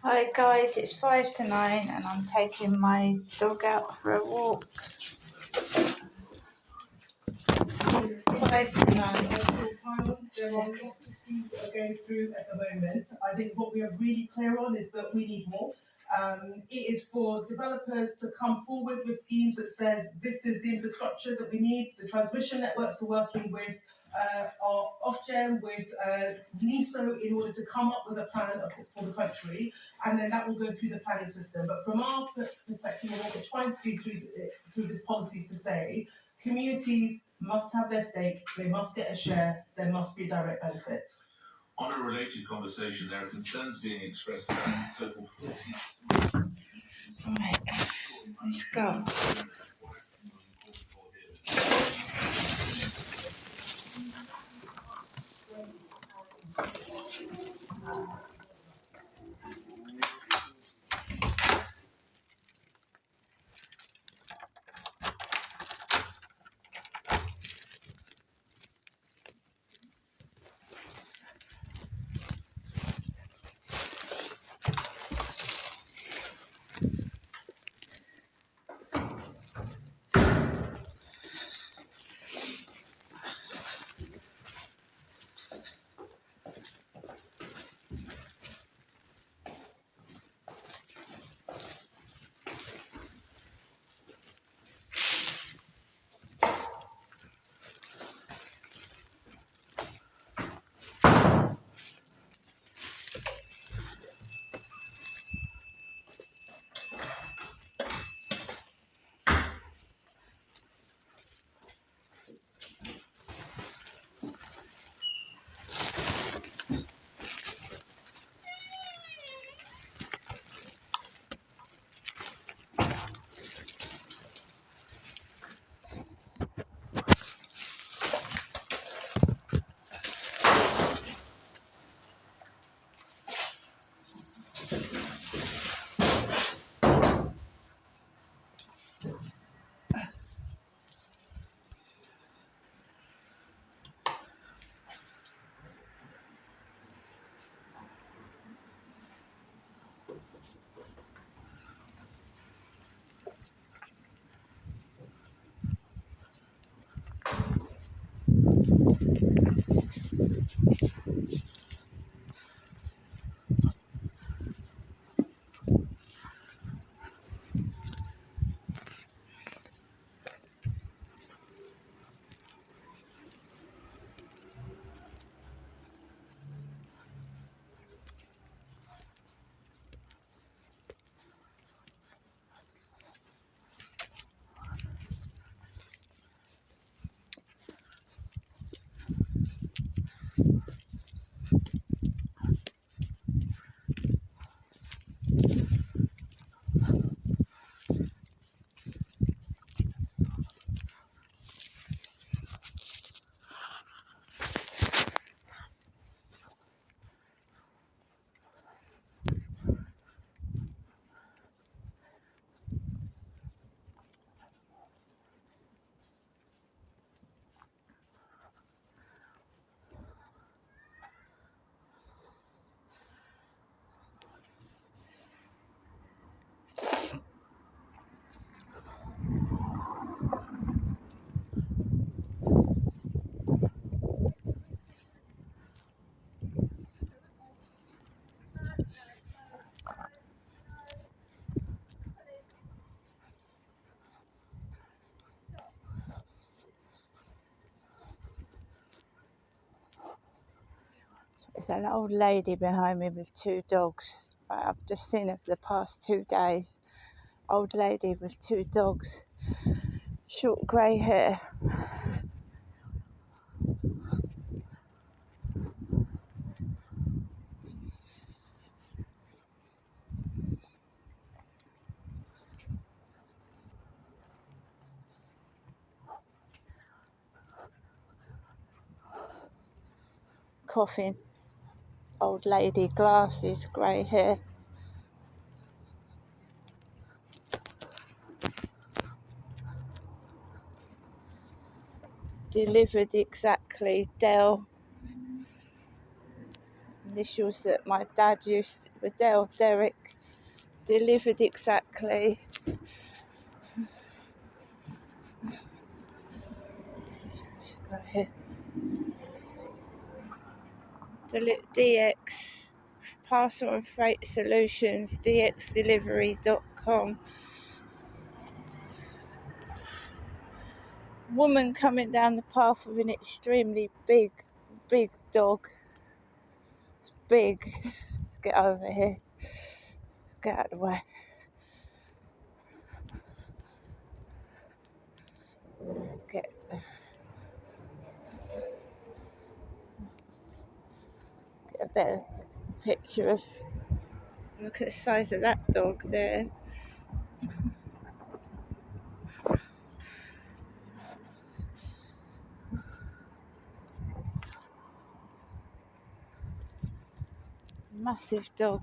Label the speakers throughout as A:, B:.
A: Hi guys, it's 5 to 9 and I'm taking my dog out for a walk. 5 to 9.
B: There are lots of schemes that are going through at the moment. I think what we are really clear on is that we need more. It is for developers to come forward with schemes that says this is the infrastructure that we need. The transmission networks are working with our Ofgem, with NESO in order to come up with a plan for the country, and then that will go through the planning system. But from our perspective, what we're trying to do through this policy is to say communities must have their stake, they must get a share, there must be a direct benefit.
C: On a related conversation, there are concerns being expressed about so-called footies.
A: Right, let's go. There's an old lady behind me with two dogs. I've just seen her for the past 2 days. Old lady with two dogs, short grey hair. Coughing. Old lady, glasses, grey hair. Delivered exactly Dell. Initials that my dad used Derek, delivered exactly. Let's go here. DX Parcel and Freight Solutions, dxdelivery.com. Woman coming down the path with an extremely big dog. It's big. Let's get over here. Let's get out of the way. Get a better picture of. Look at the size of that dog there. Massive dog.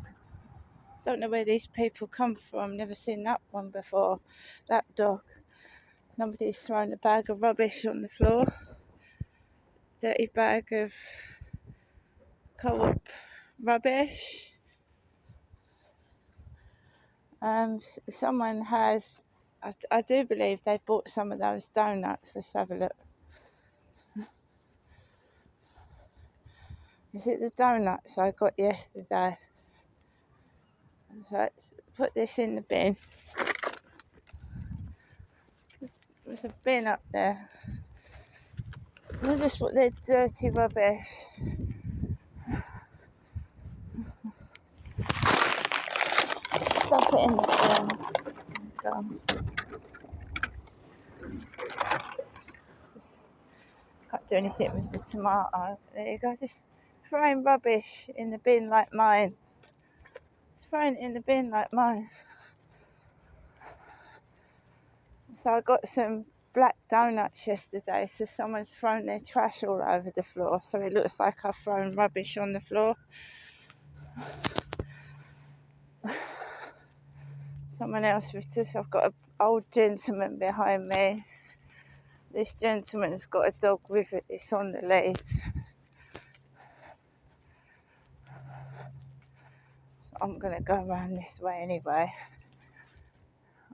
A: Don't know where these people come from. Never seen that one before. That dog. Somebody's thrown a bag of rubbish on the floor. Dirty bag of Co-op rubbish. Someone has. I do believe they bought some of those donuts. Let's have a look. Is it the donuts I got yesterday? So let's put this in the bin. There's a bin up there. We'll just put their dirty rubbish. Stuff it in the bin. Can't do anything with the tomato. There you go. Just throwing rubbish in the bin like mine. Throwing it in the bin like mine. So I got some black donuts yesterday, so someone's thrown their trash all over the floor, so it looks like I've thrown rubbish on the floor. Someone else was just, I've got an old gentleman behind me. This gentleman's got a dog with it, it's on the lead. So I'm going to go around this way anyway.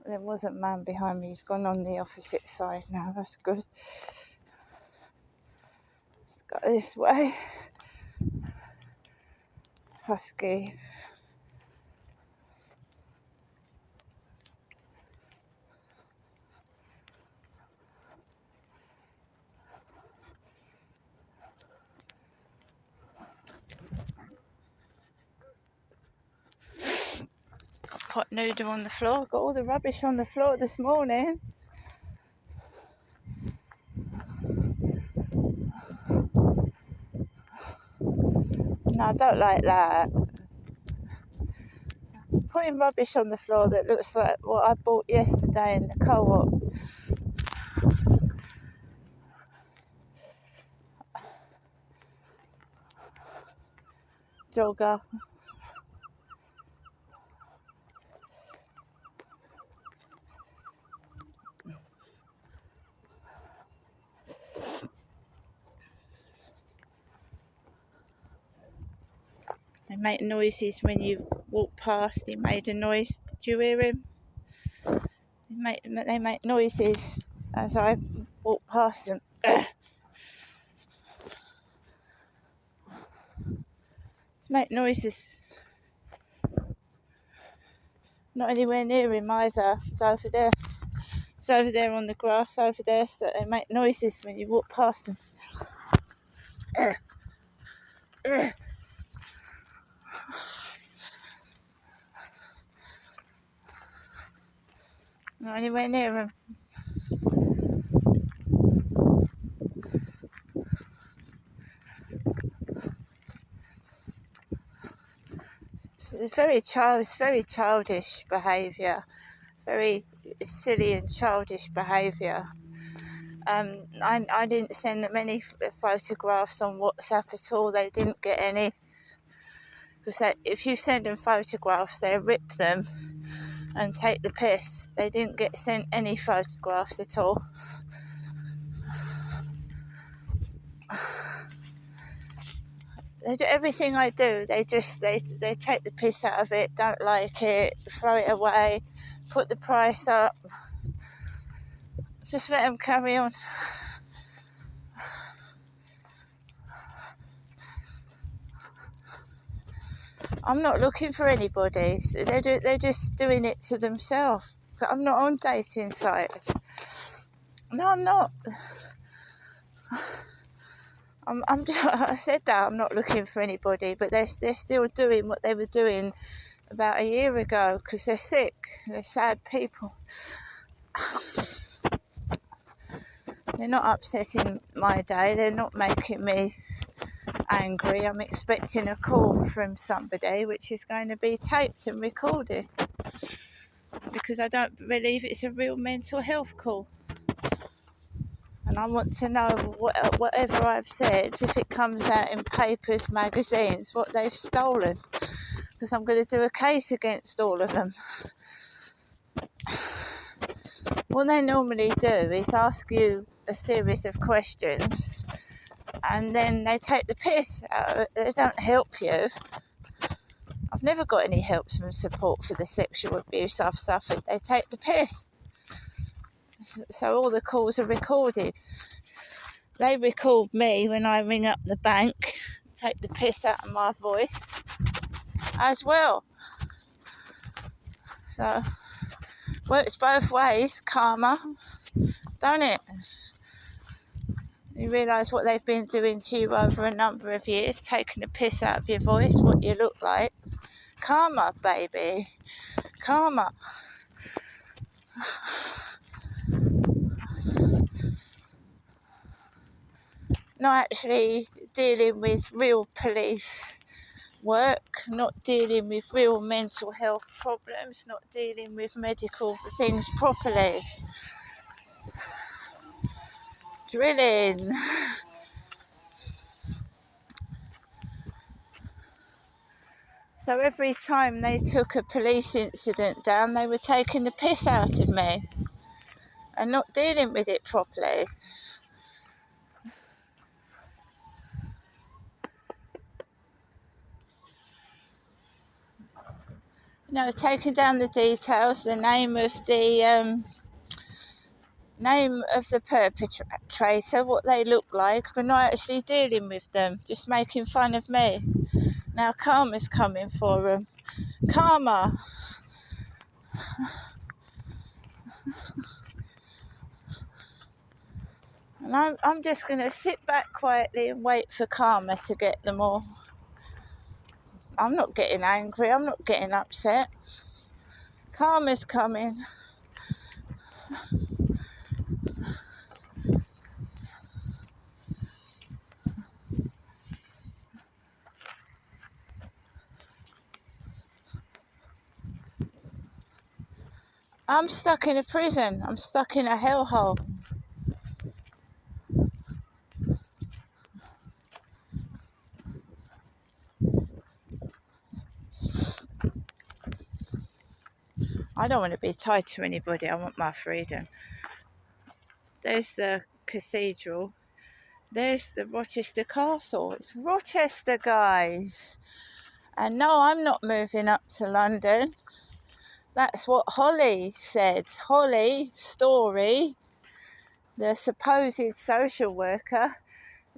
A: There was a man behind me, he's gone on the opposite side now, that's good. Let's go this way. Husky. Pot noodle on the floor, got all the rubbish on the floor this morning. No, I don't like that. Putting rubbish on the floor that looks like what I bought yesterday in the Co-op. Jogger. They make noises when you walk past. He made a noise. Did you hear him? They make noises as I walk past them. Just make noises. Not anywhere near him either. It's over there. It's over there on the grass over there. So they make noises when you walk past them. Not anywhere near him. It's very childish behaviour. Very silly and childish behaviour. I didn't send them any photographs on WhatsApp at all. They didn't get any. Because if you send them photographs, they rip them and take the piss. They didn't get sent any photographs at all. They do everything I do. They take the piss out of it, don't like it, throw it away, put the price up. Just let them carry on. I'm not looking for anybody. They're just doing it to themselves. I'm not on dating sites. No, I'm not. I said that I'm not looking for anybody, but they're still doing what they were doing about a year ago because they're sick. They're sad people. They're not upsetting my day. They're not making me angry. I'm expecting a call from somebody which is going to be taped and recorded because I don't believe it's a real mental health call. And I want to know whatever I've said, if it comes out in papers, magazines, what they've stolen. Because I'm going to do a case against all of them. What they normally do is ask you a series of questions and then they take the piss out of it. They don't help you. I've never got any help and support for the sexual abuse I've suffered. They take the piss. So all the calls are recorded. They record me when I ring up the bank, take the piss out of my voice as well. So, works both ways, karma, don't it? You realise what they've been doing to you over a number of years, taking the piss out of your voice, what you look like. Karma, baby. Karma. Not actually dealing with real police work, not dealing with real mental health problems, not dealing with medical things properly. Drilling. So every time they took a police incident down, they were taking the piss out of me and not dealing with it properly. You know, taking down the details, the name of the perpetrator, what they look like, but not actually dealing with them, just making fun of me. Now karma's coming for them. Karma. And I'm just going to sit back quietly and wait for karma to get them all. I'm not getting angry. I'm not getting upset. Karma's coming. I'm stuck in a prison. I'm stuck in a hellhole. I don't want to be tied to anybody. I want my freedom. There's the cathedral. There's the Rochester Castle. It's Rochester, guys. And no, I'm not moving up to London. That's what Holly said. Holly Story, the supposed social worker,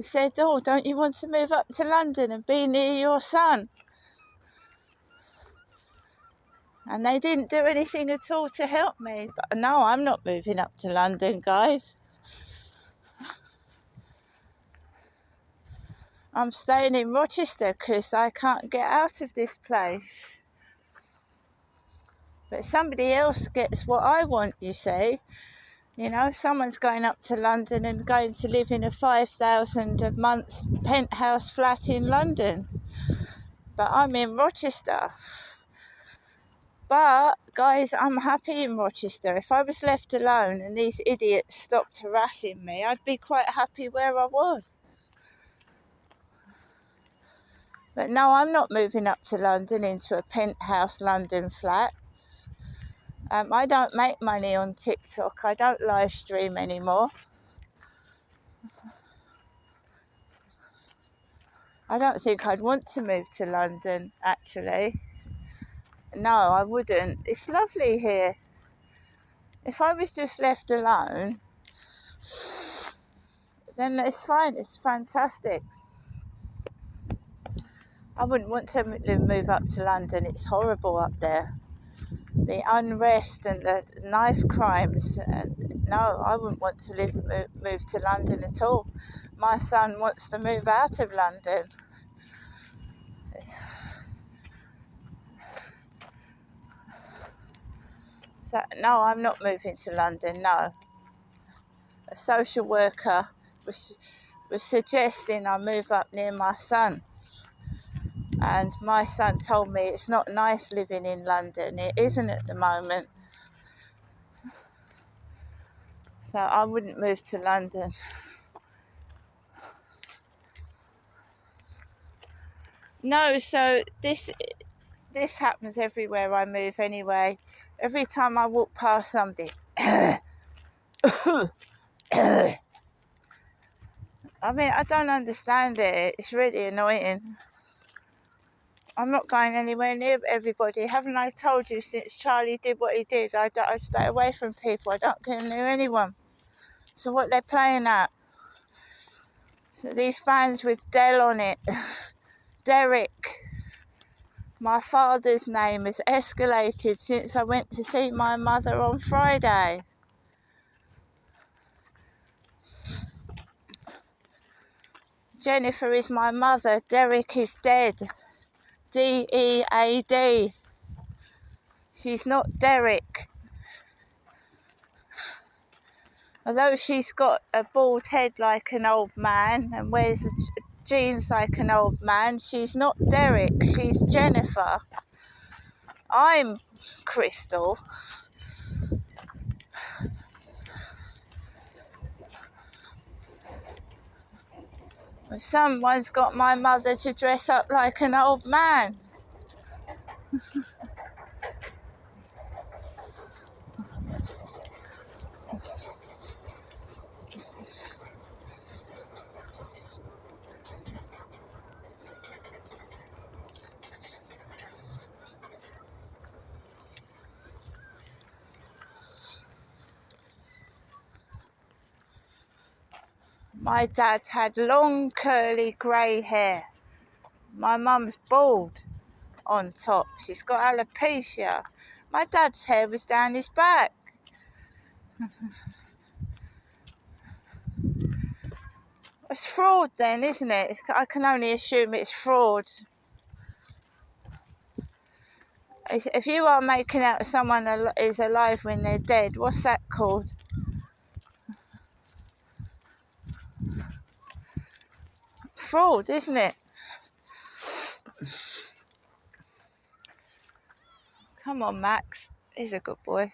A: said, oh, don't you want to move up to London and be near your son? And they didn't do anything at all to help me. But no, I'm not moving up to London, guys. I'm staying in Rochester because I can't get out of this place. But somebody else gets what I want, you see. You know, someone's going up to London and going to live in a 5,000 a month penthouse flat in London. But I'm in Rochester. But, guys, I'm happy in Rochester. If I was left alone and these idiots stopped harassing me, I'd be quite happy where I was. But no, I'm not moving up to London into a penthouse London flat. I don't make money on TikTok. I don't live stream anymore. I don't think I'd want to move to London, actually. No, I wouldn't. It's lovely here. If I was just left alone, then it's fine. It's fantastic. I wouldn't want to move up to London. It's horrible up there. The unrest and the knife crimes. And no, I wouldn't want to move to London at all. My son wants to move out of London. So no, I'm not moving to London. No. A social worker was suggesting I move up near my son. And my son told me it's not nice living in London. It isn't at the moment. So I wouldn't move to London. No, so this happens everywhere I move anyway. Every time I walk past somebody, I mean, I don't understand it. It's really annoying. I'm not going anywhere near everybody. Haven't I told you since Charlie did what he did, I stay away from people. I don't go near anyone. So what they're playing at? So these fans with Del on it. Derek. My father's name has escalated since I went to see my mother on Friday. Jennifer is my mother. Derek is dead. D-E-A-D. She's not Derek. Although she's got a bald head like an old man and wears jeans like an old man, she's not Derek. She's Jennifer. I'm Crystal. Someone's got my mother to dress up like an old man. My dad had long curly grey hair. My mum's bald on top. She's got alopecia. My dad's hair was down his back. It's fraud then, isn't it? I can only assume it's fraud. If you are making out someone is alive when they're dead, what's that called? Fraud, isn't it? Come on, Max. He's a good boy.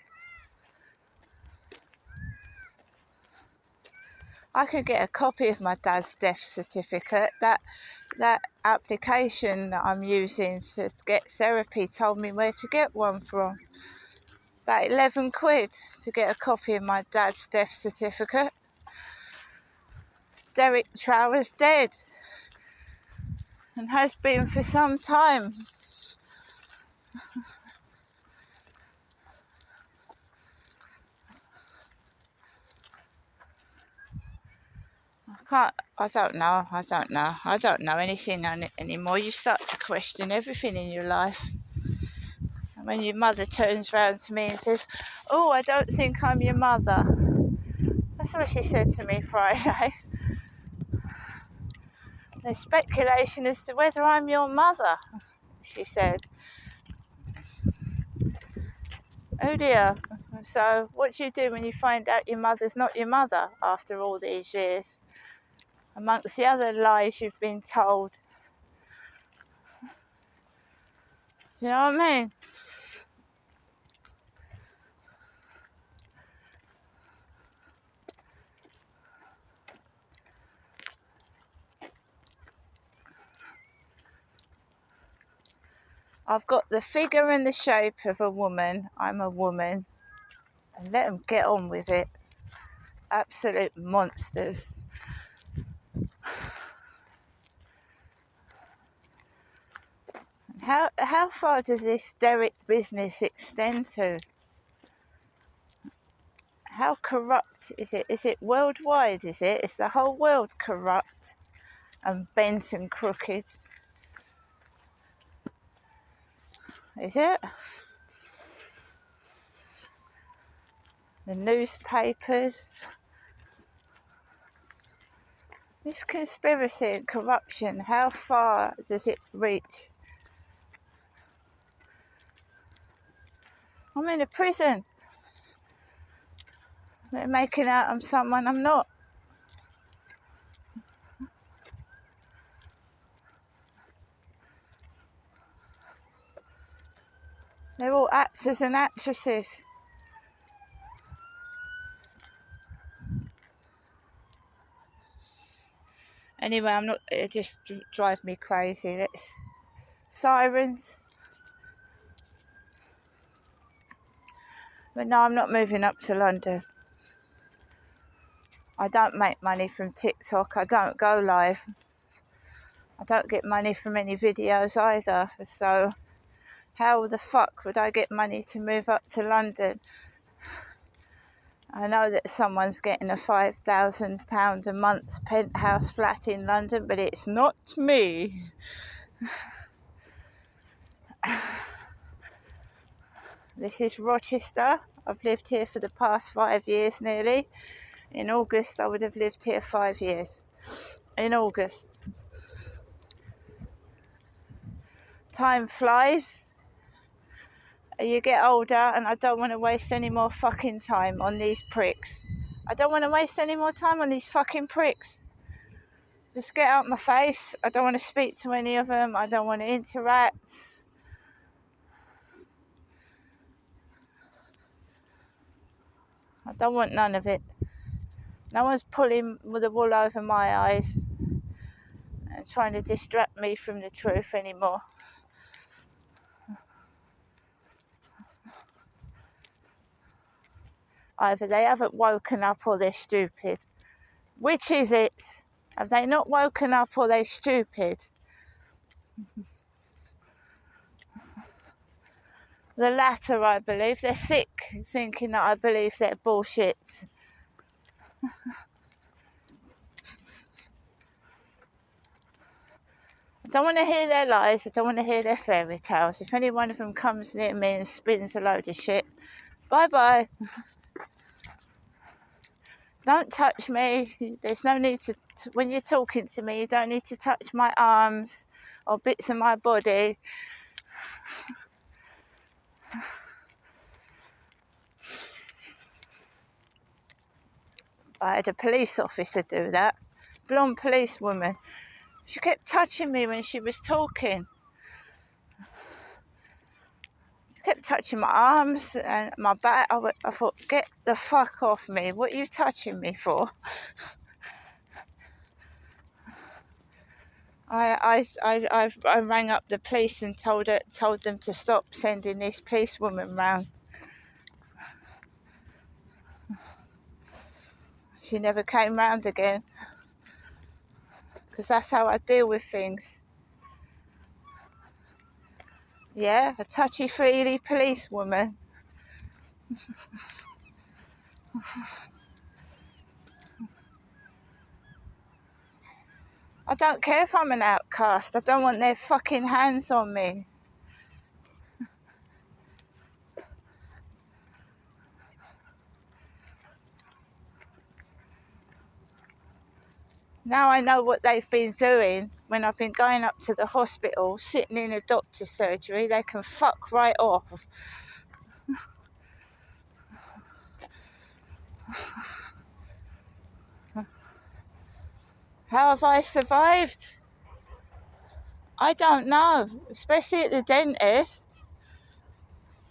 A: I could get a copy of my dad's death certificate. That application that I'm using to get therapy told me where to get one from. About 11 quid to get a copy of my dad's death certificate. Derek Trower's dead and has been for some time. I don't know anything anymore. You start to question everything in your life. And when your mother turns round to me and says, "Oh, I don't think I'm your mother." That's what she said to me Friday. There's speculation as to whether I'm your mother, she said. Oh dear. So what do you do when you find out your mother's not your mother after all these years? Amongst the other lies you've been told. Do you know what I mean? I've got the figure and the shape of a woman. I'm a woman. And let them get on with it. Absolute monsters. How far does this Derek business extend to? How corrupt is it? Is it worldwide, is it? Is the whole world corrupt and bent and crooked? Is it? The newspapers? This conspiracy and corruption, how far does it reach? I'm in a prison. They're making out I'm someone I'm not. They're all actors and actresses. Anyway, I'm not. It just drives me crazy. Let's sirens. But no, I'm not moving up to London. I don't make money from TikTok. I don't go live. I don't get money from any videos either. So how the fuck would I get money to move up to London? I know that someone's getting a £5,000 a month penthouse flat in London, but it's not me. This is Rochester. I've lived here for the past 5 years nearly. In August, I would have lived here 5 years. In August. Time flies. You get older, and I don't want to waste any more fucking time on these pricks. I don't want to waste any more time on these fucking pricks. Just get out my face. I don't want to speak to any of them. I don't want to interact. I don't want none of it. No one's pulling the wool over my eyes and trying to distract me from the truth anymore. Either they haven't woken up or they're stupid. Which is it? Have they not woken up or they're stupid? The latter, I believe. They're thick, thinking that I believe they're bullshit. I don't want to hear their lies. I don't want to hear their fairy tales. If any one of them comes near me and spins a load of shit, bye-bye. Don't touch me. There's no need to, when you're talking to me, you don't need to touch my arms or bits of my body. I had a police officer do that. Blonde policewoman. She kept touching me when she was talking. She kept touching my arms and my back. I thought, get the fuck off me. What are you touching me for? I rang up the police and told them to stop sending this policewoman round. She never came round again. Because that's how I deal with things. Yeah, a touchy-feely policewoman. I don't care if I'm an outcast. I don't want their fucking hands on me. Now I know what they've been doing when I've been going up to the hospital, sitting in a doctor's surgery. They can fuck right off. How have I survived? I don't know, especially at the dentist.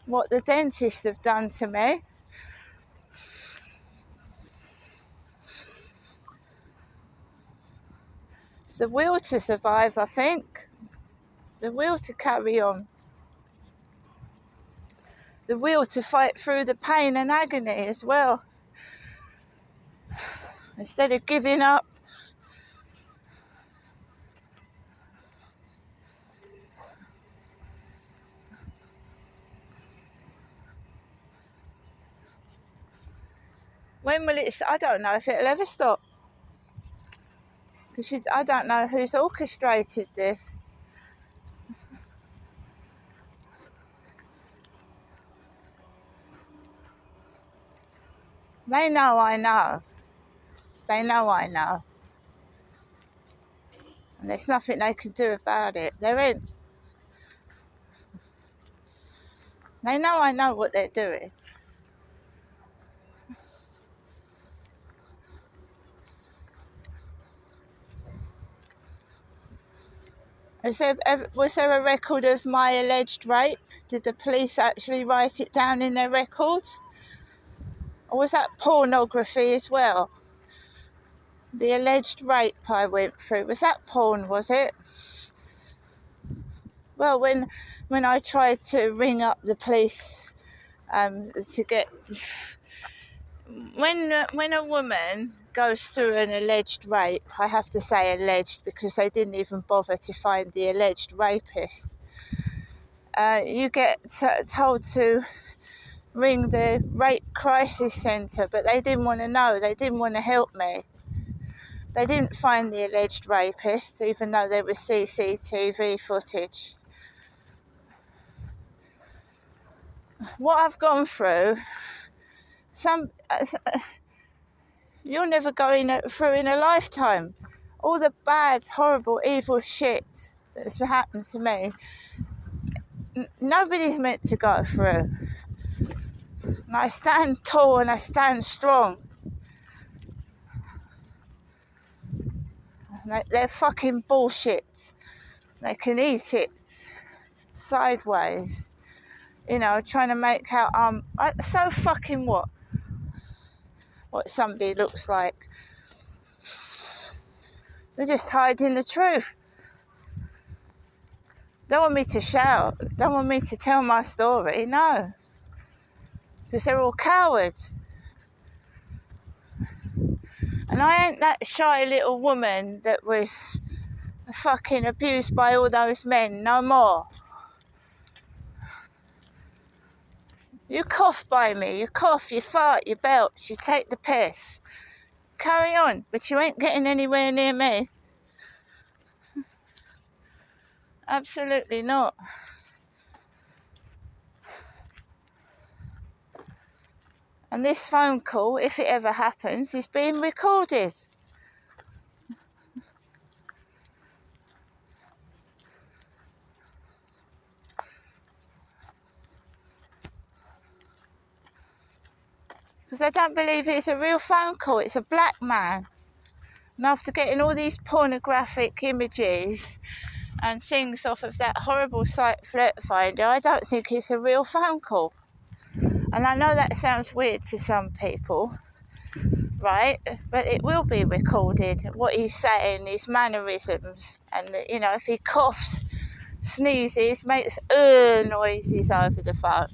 A: What the dentists have done to me. It's the will to survive, I think. The will to carry on. The will to fight through the pain and agony as well. Instead of giving up. When will it? I don't know if it'll ever stop. Because I don't know who's orchestrated this. They know I know. They know I know. And there's nothing they can do about it. They're in. They know I know what they're doing. Was there a record of my alleged rape? Did the police actually write it down in their records? Or was that pornography as well? The alleged rape I went through, was that porn, was it? Well, when I tried to ring up the police to get... When a woman goes through an alleged rape, I have to say alleged because they didn't even bother to find the alleged rapist, you get told to ring the rape crisis centre, but they didn't want to know, they didn't want to help me. They didn't find the alleged rapist, even though there was CCTV footage. What I've gone through, you'll never go through in a lifetime. All the bad, horrible, evil shit that's happened to me, nobody's meant to go through. And I stand tall and I stand strong. They're fucking bullshit. They can eat it sideways. You know, trying to make out so fucking what somebody looks like. They're just hiding the truth. Don't want me to shout. Don't want me to tell my story. No. Because they're all cowards. And I ain't that shy little woman that was fucking abused by all those men no more. You cough by me, you cough, you fart, you belch, you take the piss. Carry on, but you ain't getting anywhere near me. Absolutely not. And this phone call, if it ever happens, is being recorded. Because I don't believe it's a real phone call, it's a black man. And after getting all these pornographic images and things off of that horrible site Flirt Finder, I don't think it's a real phone call. And I know that sounds weird to some people, right? But it will be recorded, what he's saying, his mannerisms. And, you know, if he coughs, sneezes, makes noises over the phone.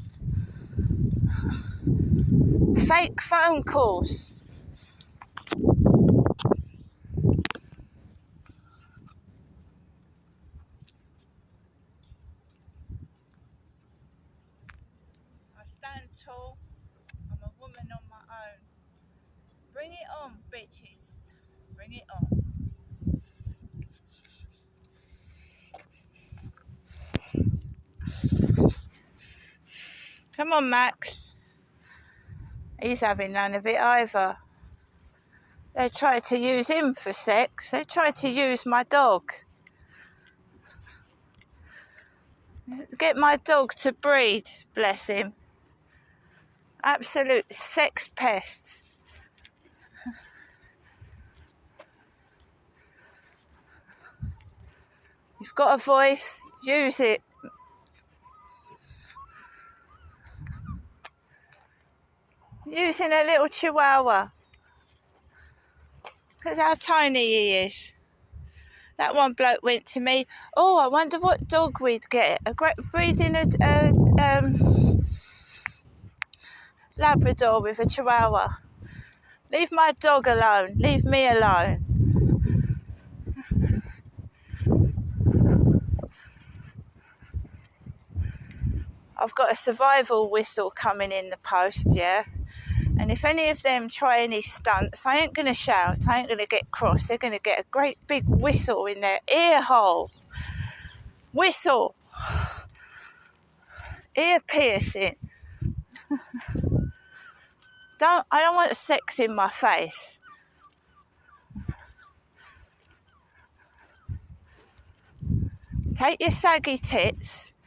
A: Fake phone calls. I stand tall. I'm a woman on my own. Bring it on, bitches. Bring it on. Come on, Max. He's having none of it either. They tried to use him for sex. They tried to use my dog. Get my dog to breed, bless him. Absolute sex pests. You've got a voice, use it. Using a little chihuahua. Because how tiny he is. That one bloke went to me, oh, I wonder what dog we'd get. Breeding a Labrador with a chihuahua. Leave my dog alone. Leave me alone. I've got a survival whistle coming in the post, yeah? And if any of them try any stunts, I ain't going to shout, I ain't going to get cross. They're going to get a great big whistle in their ear hole. Whistle. Ear piercing. I don't want sex in my face. Take your saggy tits,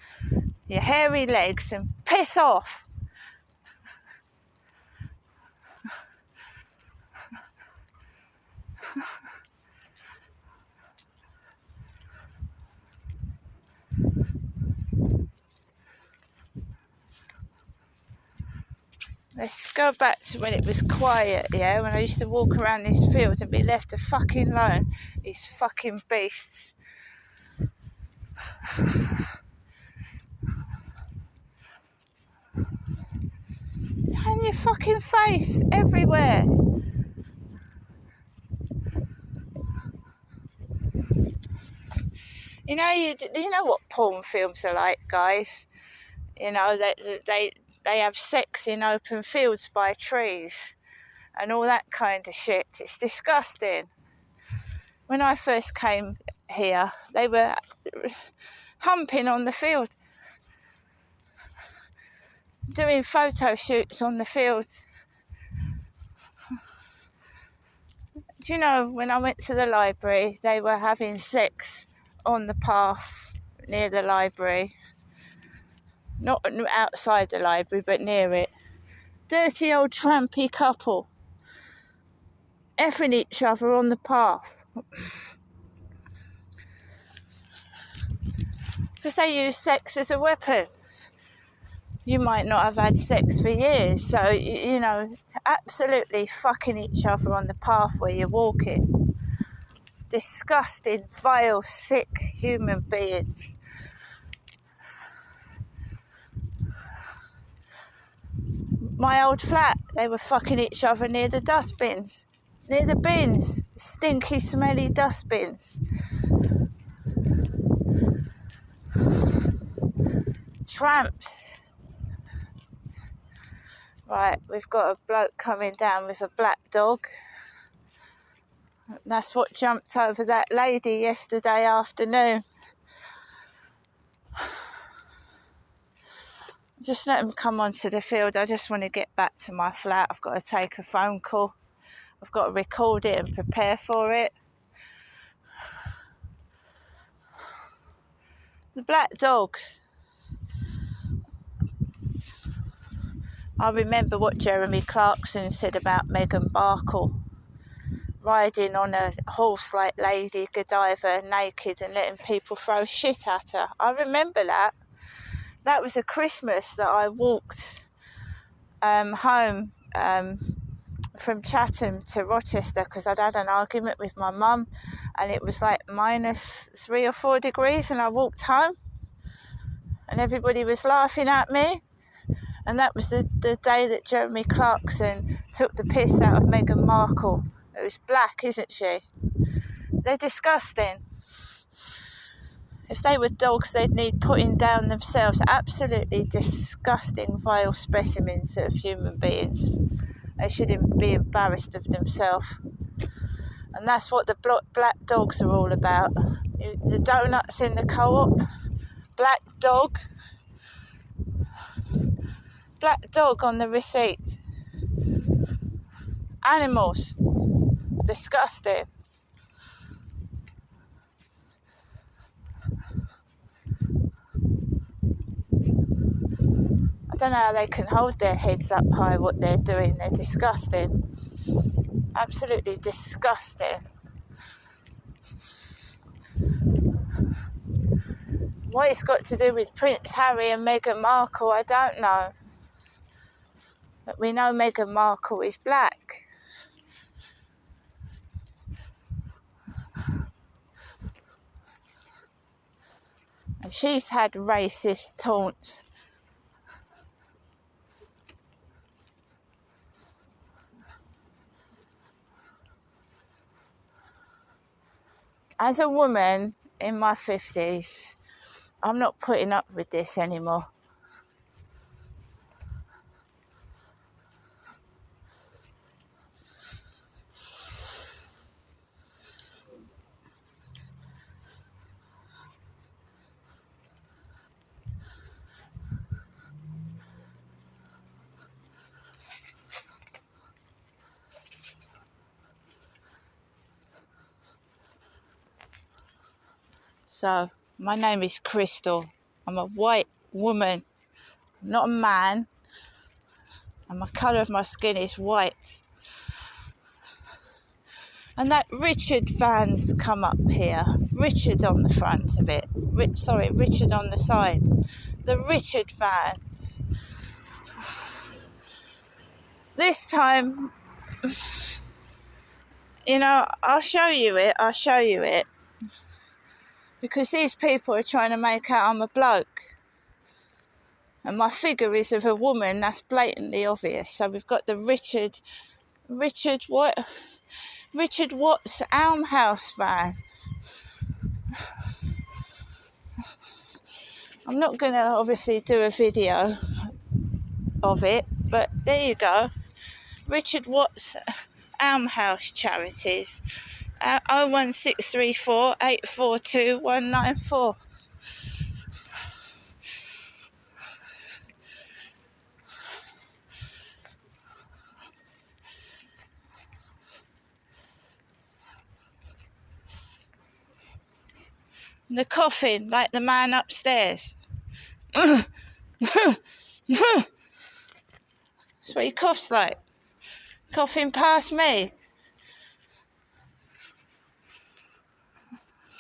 A: your hairy legs, and piss off. Let's go back to when it was quiet, yeah, when I used to walk around this field and be left fucking alone. These fucking beasts. In your fucking face, everywhere. You know what porn films are like, guys. You know, they have sex in open fields by trees and all that kind of shit. It's disgusting. When I first came here, they were humping on the field, doing photo shoots on the field. Do you know, when I went to the library, they were having sex on the path near the library. Not outside the library, but near it. Dirty old trampy couple. Effing each other on the path. Because they use sex as a weapon. You might not have had sex for years, so, you know, absolutely fucking each other on the path where you're walking. Disgusting, vile, sick human beings. My old flat, they were fucking each other near the dustbins. Near the bins. Stinky, smelly dustbins. Tramps. Right, we've got a bloke coming down with a black dog. That's what jumped over that lady yesterday afternoon. Just let him come onto the field. I just want to get back to my flat. I've got to take a phone call. I've got to record it and prepare for it. The black dogs. I remember what Jeremy Clarkson said about Meghan Markle. Riding on a horse like Lady Godiva naked and letting people throw shit at her. I remember that. That was a Christmas that I walked home from Chatham to Rochester because I'd had an argument with my mum and it was like -3 or 4 degrees and I walked home and everybody was laughing at me. And that was the day that Jeremy Clarkson took the piss out of Meghan Markle. It was black, isn't she? They're disgusting. If they were dogs, they'd need putting down themselves. Absolutely disgusting, vile specimens of human beings. They should be embarrassed of themselves. And that's what the black dogs are all about. The donuts in the co-op, black dog. Black dog on the receipt. Animals. Disgusting. I don't know how they can hold their heads up high, what they're doing. They're disgusting. Absolutely disgusting. What it's got to do with Prince Harry and Meghan Markle, I don't know. But we know Meghan Markle is black. And she's had racist taunts. As a woman in my 50s, I'm not putting up with this anymore. So, my name is Crystal. I'm a white woman, not a man, and my colour of my skin is white. And that Richard van's come up here. Richard on the front of it. Richard on the side. The Richard van. This time, I'll show you it. Because these people are trying to make out I'm a bloke. And my figure is of a woman, that's blatantly obvious. So we've got the Richard Watts Almhouse van. I'm not going to obviously do a video of it, but there you go. Richard Watts Almhouse Charities. 01634 842 194. The coughing, like the man upstairs. That's what he coughs like. Coughing past me.